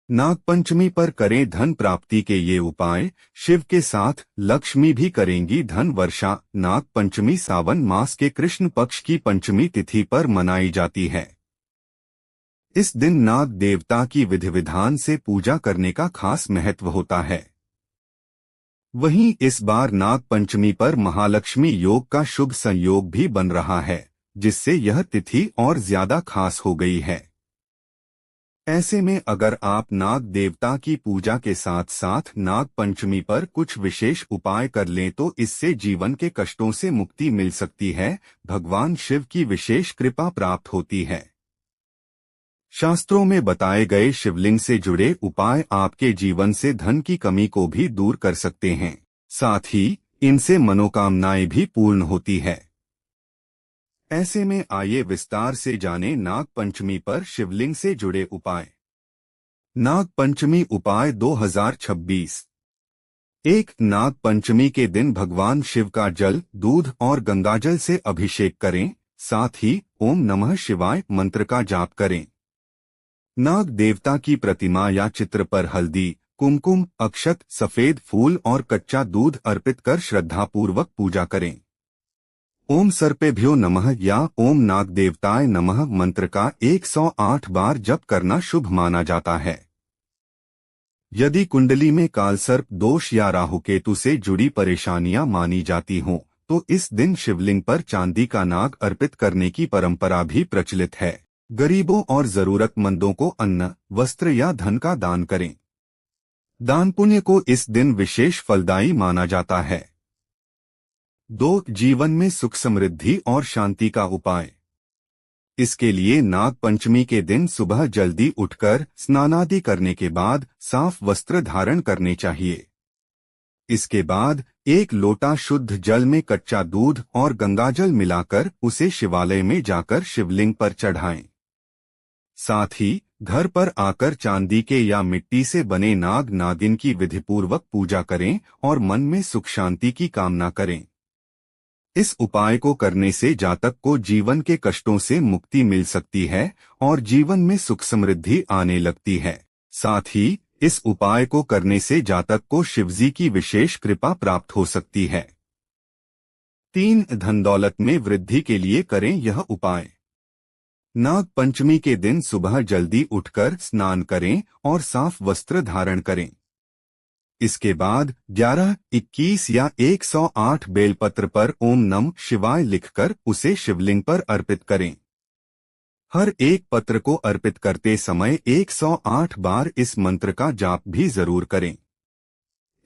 नागपंचमी पर करें धन प्राप्ति के ये उपाय। शिव के साथ लक्ष्मी भी करेंगी धन वर्षा। नागपंचमी सावन मास के कृष्ण पक्ष की पंचमी तिथि पर मनाई जाती है। इस दिन नाग देवता की विधि विधान से पूजा करने का खास महत्व होता है। वहीं इस बार नागपंचमी पर महालक्ष्मी योग का शुभ संयोग भी बन रहा है, जिससे यह तिथि और ज्यादा खास हो गई है। ऐसे में अगर आप नाग देवता की पूजा के साथ साथ नाग पंचमी पर कुछ विशेष उपाय कर लें तो इससे जीवन के कष्टों से मुक्ति मिल सकती है, भगवान शिव की विशेष कृपा प्राप्त होती है। शास्त्रों में बताए गए शिवलिंग से जुड़े उपाय आपके जीवन से धन की कमी को भी दूर कर सकते हैं, साथ ही इनसे मनोकामनाएं भी पूर्ण होती है। ऐसे में आइए विस्तार से जानें नाग पंचमी पर शिवलिंग से जुड़े उपाय। नाग पंचमी उपाय 2026। 1. नाग पंचमी के दिन भगवान शिव का जल, दूध और गंगाजल से अभिषेक करें, साथ ही ओम नमः शिवाय मंत्र का जाप करें। नाग देवता की प्रतिमा या चित्र पर हल्दी, कुमकुम, अक्षत, सफेद फूल और कच्चा दूध अर्पित कर श्रद्धापूर्वक पूजा करें। ओम सर्पेभ्यो नमः या ओम नाग देवताय नमः मंत्र का 108 बार जप करना शुभ माना जाता है। यदि कुंडली में कालसर्प दोष या राहुकेतु से जुड़ी परेशानियां मानी जाती हों, तो इस दिन शिवलिंग पर चांदी का नाग अर्पित करने की परंपरा भी प्रचलित है। गरीबों और जरूरतमंदों को अन्न, वस्त्र या धन का दान करें। दान पुण्य को इस दिन विशेष फलदायी माना जाता है। 2. जीवन में सुख समृद्धि और शांति का उपाय। इसके लिए नाग पंचमी के दिन सुबह जल्दी उठकर स्नानादि करने के बाद साफ वस्त्र धारण करने चाहिए। इसके बाद 1 लोटा शुद्ध जल में कच्चा दूध और गंगाजल मिलाकर उसे शिवालय में जाकर शिवलिंग पर चढ़ाएं। साथ ही घर पर आकर चांदी के या मिट्टी से बने नाग नागिन की विधिपूर्वक पूजा करें और मन में सुख शांति की कामना करें। इस उपाय को करने से जातक को जीवन के कष्टों से मुक्ति मिल सकती है और जीवन में सुख समृद्धि आने लगती है। साथ ही इस उपाय को करने से जातक को शिवजी की विशेष कृपा प्राप्त हो सकती है। 3. धन दौलत में वृद्धि के लिए करें यह उपाय। नाग पंचमी के दिन सुबह जल्दी उठकर स्नान करें और साफ वस्त्र धारण करें। इसके बाद 11, 21 या 108 बेलपत्र पर ओम नमः शिवाय लिखकर उसे शिवलिंग पर अर्पित करें। हर एक पत्र को अर्पित करते समय 108 बार इस मंत्र का जाप भी जरूर करें।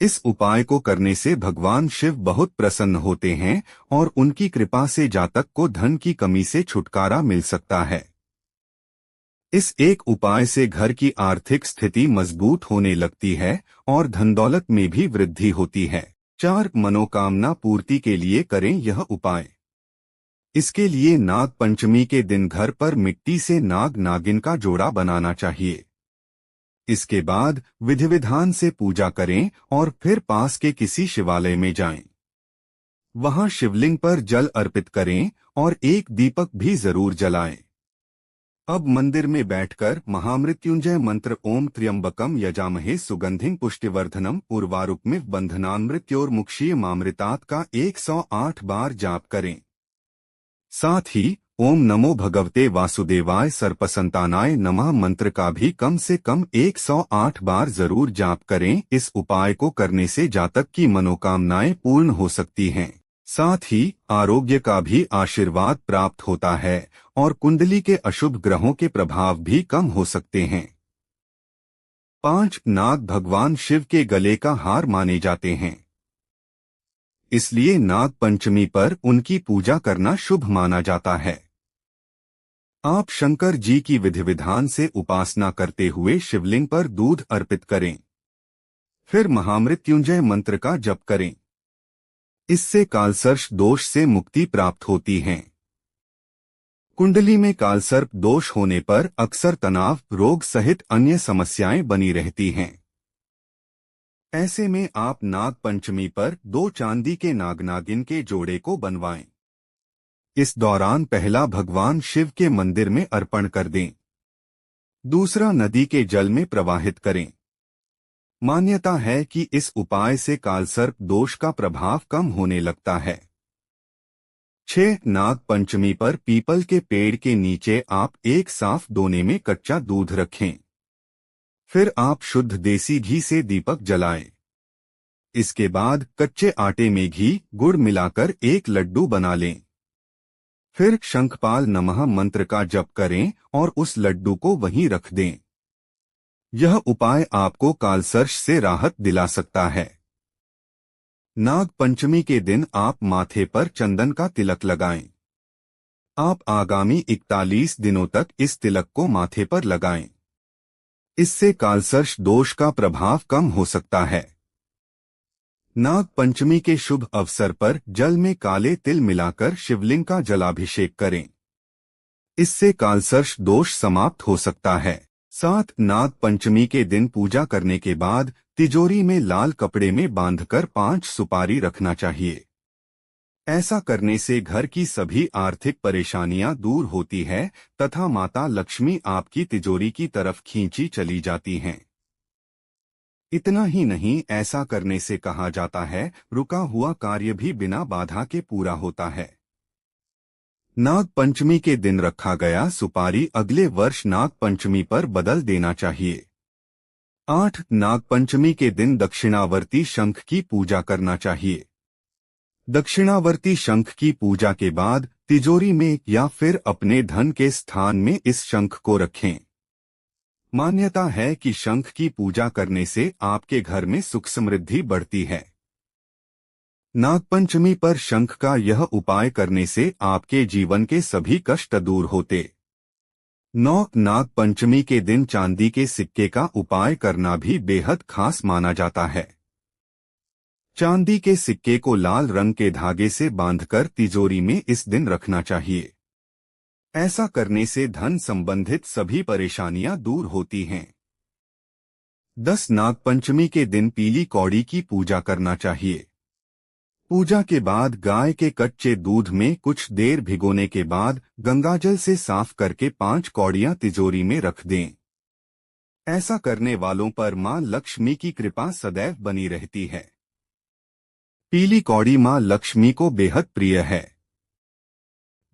इस उपाय को करने से भगवान शिव बहुत प्रसन्न होते हैं और उनकी कृपा से जातक को धन की कमी से छुटकारा मिल सकता है। इस एक उपाय से घर की आर्थिक स्थिति मजबूत होने लगती है और धन दौलत में भी वृद्धि होती है। 4. मनोकामना पूर्ति के लिए करें यह उपाय। इसके लिए नाग पंचमी के दिन घर पर मिट्टी से नाग नागिन का जोड़ा बनाना चाहिए। इसके बाद विधि विधान से पूजा करें और फिर पास के किसी शिवालय में जाएं। वहां शिवलिंग पर जल अर्पित करें और एक दीपक भी जरूर जलाएं। अब मंदिर में बैठकर महामृत्युंजय मंत्र ओम त्र्यंबकम यजामहे सुगंधिं पुष्टिवर्धनम उर्वारुकमिव बंधनान्मृत्योर्मुक्षीयमामृतात् का 108 बार जाप करें। साथ ही ओम नमो भगवते वासुदेवाय सर्पसंतानाय नमः मंत्र का भी कम से कम 108 बार जरूर जाप करें। इस उपाय को करने से जातक की मनोकामनाएं पूर्ण हो सकती हैं। साथ ही आरोग्य का भी आशीर्वाद प्राप्त होता है और कुंडली के अशुभ ग्रहों के प्रभाव भी कम हो सकते हैं। 5. नाग भगवान शिव के गले का हार माने जाते हैं, इसलिए नाग पंचमी पर उनकी पूजा करना शुभ माना जाता है। आप शंकर जी की विधि विधान से उपासना करते हुए शिवलिंग पर दूध अर्पित करें। फिर महामृत्युंजय मंत्र का जप करें। इससे कालसर्प दोष से मुक्ति प्राप्त होती है। कुंडली में कालसर्प दोष होने पर अक्सर तनाव, रोग सहित अन्य समस्याएं बनी रहती हैं। ऐसे में आप नाग पंचमी पर 2 चांदी के नागनागिन के जोड़े को बनवाएं। इस दौरान पहला भगवान शिव के मंदिर में अर्पण कर दें। दूसरा, नदी के जल में प्रवाहित करें। मान्यता है कि इस उपाय से कालसर्प दोष का प्रभाव कम होने लगता है। 6. नाग पंचमी पर पीपल के पेड़ के नीचे आप एक साफ दोने में कच्चा दूध रखें। फिर आप शुद्ध देसी घी से दीपक जलाएं। इसके बाद कच्चे आटे में घी गुड़ मिलाकर एक लड्डू बना लें। फिर शंखपाल नमः मंत्र का जप करें और उस लड्डू को वहीं रख दें। यह उपाय आपको कालसर्ष से राहत दिला सकता है। नाग पंचमी के दिन आप माथे पर चंदन का तिलक लगाएं। आप आगामी 41 दिनों तक इस तिलक को माथे पर लगाएं। इससे कालसर्ष दोष का प्रभाव कम हो सकता है। नाग पंचमी के शुभ अवसर पर जल में काले तिल मिलाकर शिवलिंग का जलाभिषेक करें। इससे कालसर्ष दोष समाप्त हो सकता है। 7. नाग पंचमी के दिन पूजा करने के बाद तिजोरी में लाल कपड़े में बांधकर 5 सुपारी रखना चाहिए। ऐसा करने से घर की सभी आर्थिक परेशानियां दूर होती है तथा माता लक्ष्मी आपकी तिजोरी की तरफ खींची चली जाती हैं। इतना ही नहीं, ऐसा करने से कहा जाता है रुका हुआ कार्य भी बिना बाधा के पूरा होता है। नाग पंचमी के दिन रखा गया सुपारी अगले वर्ष नाग पंचमी पर बदल देना चाहिए। 8. नाग पंचमी के दिन दक्षिणावर्ती शंख की पूजा करना चाहिए। दक्षिणावर्ती शंख की पूजा के बाद तिजोरी में या फिर अपने धन के स्थान में इस शंख को रखें। मान्यता है कि शंख की पूजा करने से आपके घर में सुख समृद्धि बढ़ती है। नागपंचमी पर शंख का यह उपाय करने से आपके जीवन के सभी कष्ट दूर होते। 9. नागपंचमी के दिन चांदी के सिक्के का उपाय करना भी बेहद खास माना जाता है। चांदी के सिक्के को लाल रंग के धागे से बांधकर तिजोरी में इस दिन रखना चाहिए। ऐसा करने से धन संबंधित सभी परेशानियां दूर होती हैं। 10. नागपंचमी के दिन पीली कौड़ी की पूजा करना चाहिए। पूजा के बाद गाय के कच्चे दूध में कुछ देर भिगोने के बाद गंगाजल से साफ करके 5 कौड़ियां तिजोरी में रख दें। ऐसा करने वालों पर मां लक्ष्मी की कृपा सदैव बनी रहती है। पीली कौड़ी मां लक्ष्मी को बेहद प्रिय है।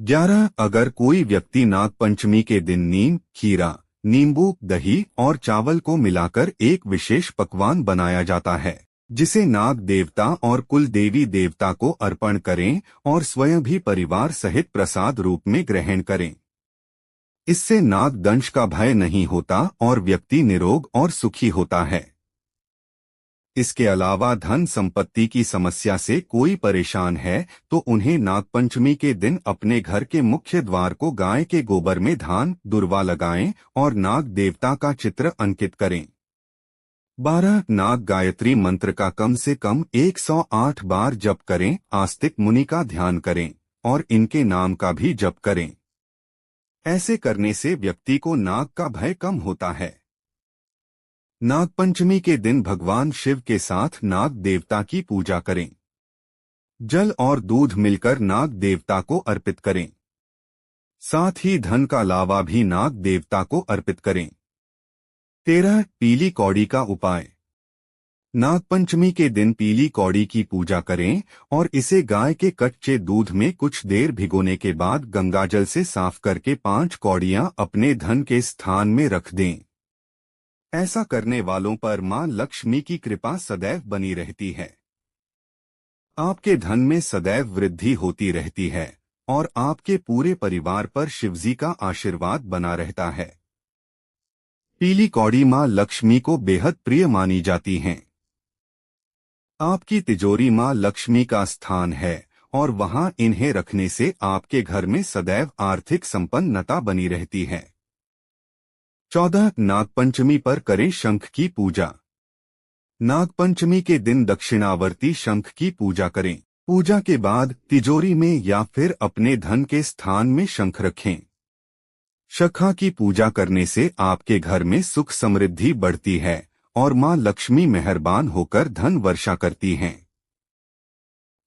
11. अगर कोई व्यक्ति नागपंचमी के दिन नीम, खीरा, नींबू, दही और चावल को मिलाकर एक विशेष पकवान बनाया जाता है, जिसे नाग देवता और कुल देवी देवता को अर्पण करें और स्वयं भी परिवार सहित प्रसाद रूप में ग्रहण करें। इससे नाग दंश का भय नहीं होता और व्यक्ति निरोग और सुखी होता है। इसके अलावा धन संपत्ति की समस्या से कोई परेशान है तो उन्हें नागपंचमी के दिन अपने घर के मुख्य द्वार को गाय के गोबर में धान दुर्वा लगाएं और नाग देवता का चित्र अंकित करें। 12. नाग गायत्री मंत्र का कम से कम 108 बार जप करें। आस्तिक मुनि का ध्यान करें और इनके नाम का भी जप करें। ऐसे करने से व्यक्ति को नाग का भय कम होता है। नागपंचमी के दिन भगवान शिव के साथ नाग देवता की पूजा करें। जल और दूध मिलकर नाग देवता को अर्पित करें। साथ ही धन का लावा भी नाग देवता को अर्पित करें। 13. पीली कौड़ी का उपाय। नागपंचमी के दिन पीली कौड़ी की पूजा करें और इसे गाय के कच्चे दूध में कुछ देर भिगोने के बाद गंगाजल से साफ करके 5 कौड़ियां अपने धन के स्थान में रख दें। ऐसा करने वालों पर मां लक्ष्मी की कृपा सदैव बनी रहती है। आपके धन में सदैव वृद्धि होती रहती है और आपके पूरे परिवार पर शिवजी का आशीर्वाद बना रहता है। पीली कौड़ी मां लक्ष्मी को बेहद प्रिय मानी जाती हैं। आपकी तिजोरी मां लक्ष्मी का स्थान है और वहां इन्हें रखने से आपके घर में सदैव आर्थिक संपन्नता बनी रहती है। 14. नागपंचमी पर करें शंख की पूजा। नागपंचमी के दिन दक्षिणावर्ती शंख की पूजा करें। पूजा के बाद तिजोरी में या फिर अपने धन के स्थान में शंख रखें। शंखा की पूजा करने से आपके घर में सुख समृद्धि बढ़ती है और मां लक्ष्मी मेहरबान होकर धन वर्षा करती हैं।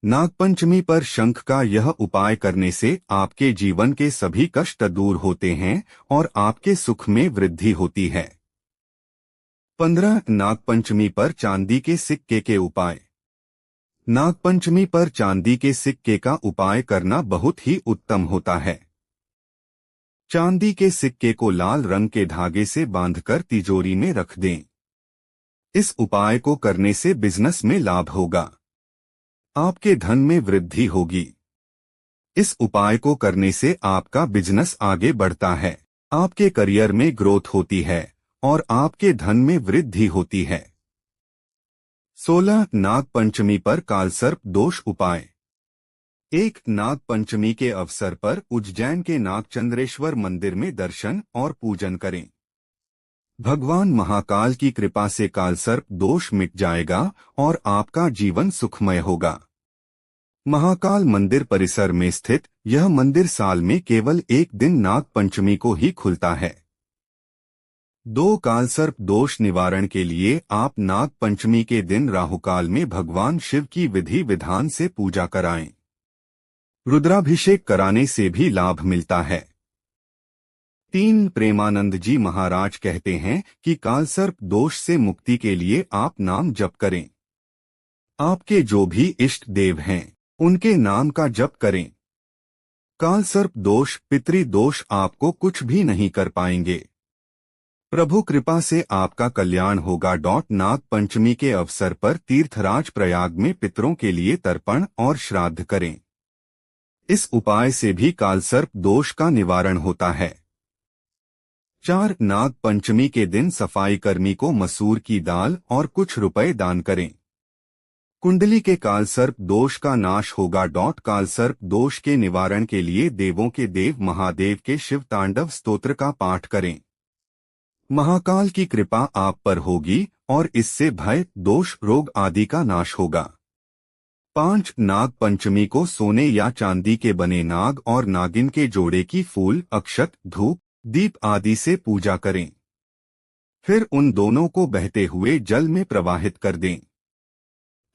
नागपंचमी पर शंख का यह उपाय करने से आपके जीवन के सभी कष्ट दूर होते हैं और आपके सुख में वृद्धि होती है। 15 नागपंचमी पर चांदी के सिक्के के उपाय। नागपंचमी पर चांदी के सिक्के का उपाय करना बहुत ही उत्तम होता है। चांदी के सिक्के को लाल रंग के धागे से बांधकर तिजोरी में रख दें। इस उपाय को करने से बिजनेस में लाभ होगा, आपके धन में वृद्धि होगी। इस उपाय को करने से आपका बिजनेस आगे बढ़ता है, आपके करियर में ग्रोथ होती है और आपके धन में वृद्धि होती है। 16 नागपंचमी पर कालसर्प दोष उपाय। एक नागपंचमी के अवसर पर उज्जैन के नागचंद्रेश्वर मंदिर में दर्शन और पूजन करें। भगवान महाकाल की कृपा से कालसर्प दोष मिट जाएगा और आपका जीवन सुखमय होगा। महाकाल मंदिर परिसर में स्थित यह मंदिर साल में केवल एक दिन नागपंचमी को ही खुलता है। 2 कालसर्प दोष निवारण के लिए आप नागपंचमी के दिन राहुकाल में भगवान शिव की विधि विधान से पूजा कराएं। रुद्राभिषेक कराने से भी लाभ मिलता है। 3 प्रेमानंद जी महाराज कहते हैं कि कालसर्प दोष से मुक्ति के लिए आप नाम जप करें। आपके जो भी इष्ट देव हैं उनके नाम का जप करें। कालसर्प दोष पितृ दोष आपको कुछ भी नहीं कर पाएंगे। प्रभु कृपा से आपका कल्याण होगा। नागपंचमी के अवसर पर तीर्थराज प्रयाग में पितरों के लिए तर्पण और श्राद्ध करें। इस उपाय से भी कालसर्प दोष का निवारण होता है। 4 नागपंचमी के दिन सफाई कर्मी को मसूर की दाल और कुछ रुपए दान करें। कुंडली के कालसर्प दोष का नाश होगा। कालसर्प दोष के निवारण के लिए देवों के देव महादेव के शिव तांडव स्तोत्र का पाठ करें। महाकाल की कृपा आप पर होगी और इससे भय, दोष, रोग आदि का नाश होगा। 5 नागपंचमी को सोने या चांदी के बने नाग और नागिन के जोड़े की फूल, अक्षत, धूप, दीप आदि से पूजा करें। फिर उन दोनों को बहते हुए जल में प्रवाहित कर दें।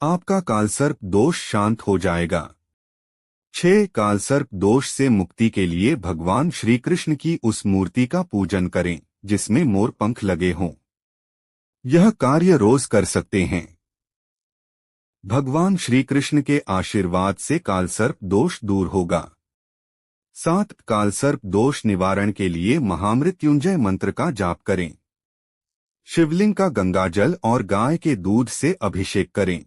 आपका कालसर्प दोष शांत हो जाएगा। 6 कालसर्प दोष से मुक्ति के लिए भगवान श्री कृष्ण की उस मूर्ति का पूजन करें जिसमें मोर पंख लगे हों। यह कार्य रोज कर सकते हैं। भगवान श्री कृष्ण के आशीर्वाद से कालसर्प दोष दूर होगा। 7 कालसर्प दोष निवारण के लिए महामृत्युंजय मंत्र का जाप करें। शिवलिंग का गंगाजल और गाय के दूध से अभिषेक करें।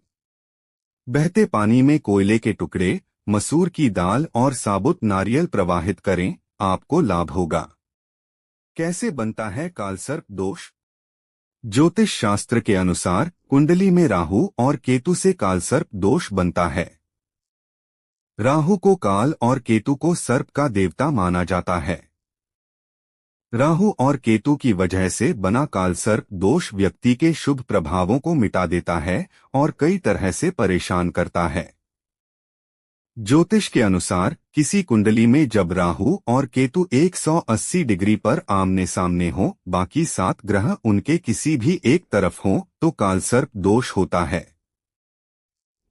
बहते पानी में कोयले के टुकड़े, मसूर की दाल और साबुत नारियल प्रवाहित करें, आपको लाभ होगा। कैसे बनता है कालसर्प दोष? ज्योतिष शास्त्र के अनुसार कुंडली में राहु और केतु से कालसर्प दोष बनता है। राहु को काल और केतु को सर्प का देवता माना जाता है। राहु और केतु की वजह से बना कालसर्प दोष व्यक्ति के शुभ प्रभावों को मिटा देता है और कई तरह से परेशान करता है। ज्योतिष के अनुसार किसी कुंडली में जब राहु और केतु 180 डिग्री पर आमने सामने हो, बाकी 7 ग्रह उनके किसी भी एक तरफ हो, तो कालसर्प दोष होता है।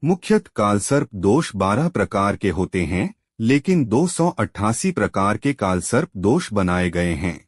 मुख्यतः कालसर्प दोष 12 प्रकार के होते हैं, लेकिन 288 प्रकार के कालसर्प दोष बनाए गए हैं।